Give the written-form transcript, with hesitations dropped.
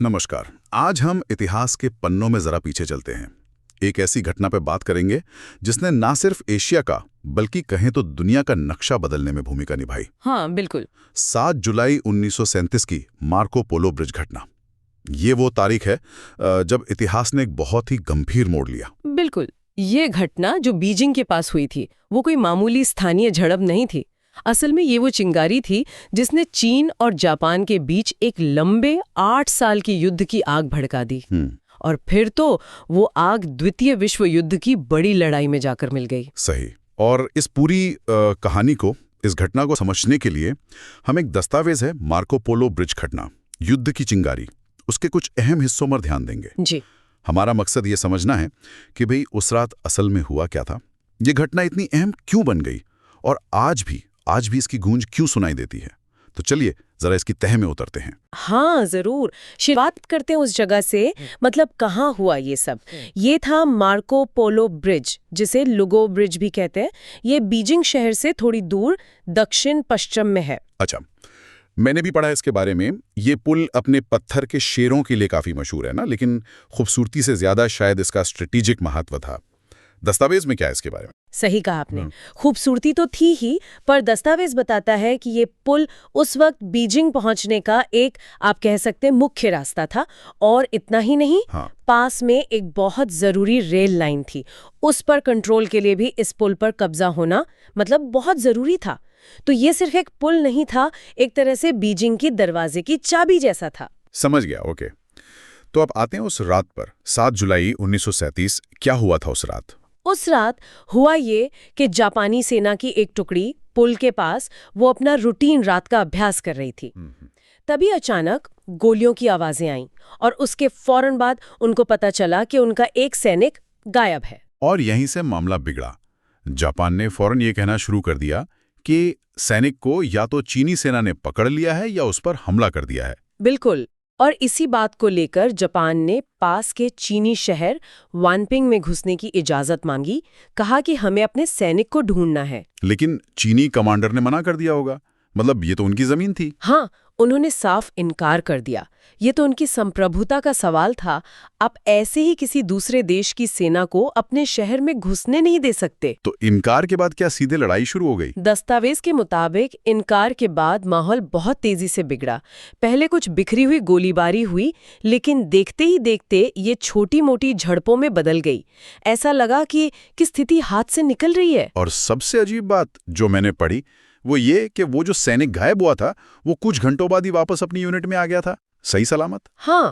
नमस्कार। आज हम इतिहास के पन्नों में जरा पीछे चलते हैं। एक ऐसी घटना पे बात करेंगे जिसने ना सिर्फ एशिया का बल्कि कहें तो दुनिया का नक्शा बदलने में भूमिका निभाई। हाँ बिल्कुल। 7 जुलाई 1937 की मार्को पोलो ब्रिज घटना। ये वो तारीख है जब इतिहास ने एक बहुत ही गंभीर मोड़ लिया। बिल्कुल, ये घटना जो बीजिंग के पास हुई थी वो कोई मामूली स्थानीय झड़प नहीं थी। असल में ये वो चिंगारी थी जिसने चीन और जापान के बीच एक लंबे 8 साल की युद्ध की आग भड़का दी। और फिर तो वो आग द्वितीय विश्व युद्ध की बड़ी लड़ाई में जाकर मिल गई। सही। और इस पूरी कहानी को, इस घटना को समझने के लिए हम एक दस्तावेज है मार्को पोलो ब्रिज घटना, युद्ध की चिंगारी, उसके कुछ अहम हिस्सों पर ध्यान देंगे। जी। हमारा मकसद ये समझना है कि भाई उस रात असल में हुआ क्या था, ये घटना इतनी अहम क्यों बन गई और आज भी इसकी गूंज क्यों सुनाई देती है। तो चलिए जरा इसकी तह में उतरते हैं। हाँ जरूर, शुरुआत करते हैं उस जगह से। मतलब कहाँ हुआ ये सब। ये था मार्को पोलो ब्रिज, जिसे लुगो ब्रिज भी कहते हैं। ये बीजिंग शहर से थोड़ी दूर दक्षिण पश्चिम में है। अच्छा, मैंने भी पढ़ा है इसके बारे में। ये पुल अपने पत्थर के शेरों के लिए काफी मशहूर है ना, लेकिन खूबसूरती से ज्यादा शायद इसका स्ट्रेटेजिक महत्व था। दस्तावेज में क्या है इसके बारे में? सही कहा आपने। खूबसूरती तो थी ही, पर दस्तावेज बताता है कि ये पुल उस वक्त बीजिंग पहुंचने का एक, आप कह सकते हैं, मुख्य रास्ता था। और इतना ही नहीं, पास में एक बहुत जरूरी रेल लाइन थी। उस पर कंट्रोल के लिए भी इस पुल पर कब्जा होना मतलब बहुत जरूरी था। तो ये सिर्फ एक पुल नहीं था, एक तरह से बीजिंग की दरवाजे की चाबी जैसा था। समझ गया, ओके। तो अब आते हैं उस रात पर। 7 जुलाई 1937, क्या हुआ था उस रात? उस रात हुआ ये कि जापानी सेना की एक टुकड़ी पुल के पास वो अपना रूटीन रात का अभ्यास कर रही थी। तभी अचानक गोलियों की आवाजें आईं और उसके फौरन बाद उनको पता चला कि उनका एक सैनिक गायब है। और यहीं से मामला बिगड़ा। जापान ने फौरन ये कहना शुरू कर दिया कि सैनिक को या तो चीनी सेना ने पकड़ लिया है या उस पर हमला कर दिया है। बिल्कुल। और इसी बात को लेकर जापान ने पास के चीनी शहर वानपिंग में घुसने की इजाजत मांगी। कहा कि हमें अपने सैनिक को ढूंढना है। लेकिन चीनी कमांडर ने मना कर दिया होगा, मतलब ये तो उनकी जमीन थी। हाँ, उन्होंने साफ इनकार कर दिया। ये तो उनकी संप्रभुता का सवाल था। आप ऐसे ही किसी दूसरे देश की सेना को अपने शहर में घुसने नहीं दे सकते। तो इनकार के बाद क्या सीधे लड़ाई शुरू हो गई? दस्तावेज के मुताबिक इनकार के बाद माहौल बहुत तेजी से बिगड़ा। पहले कुछ बिखरी हुई गोलीबारी हुई, लेकिन देखते ही देखते ये छोटी मोटी झड़पों में बदल गई। ऐसा लगा कि स्थिति हाथ से निकल रही है। और सबसे अजीब बात जो मैंने पढ़ी वो ये कि वो जो सैनिक गायब हुआ था वो कुछ घंटों बाद ही वापस अपनी यूनिट में आ गया था, सही सलामत। हाँ,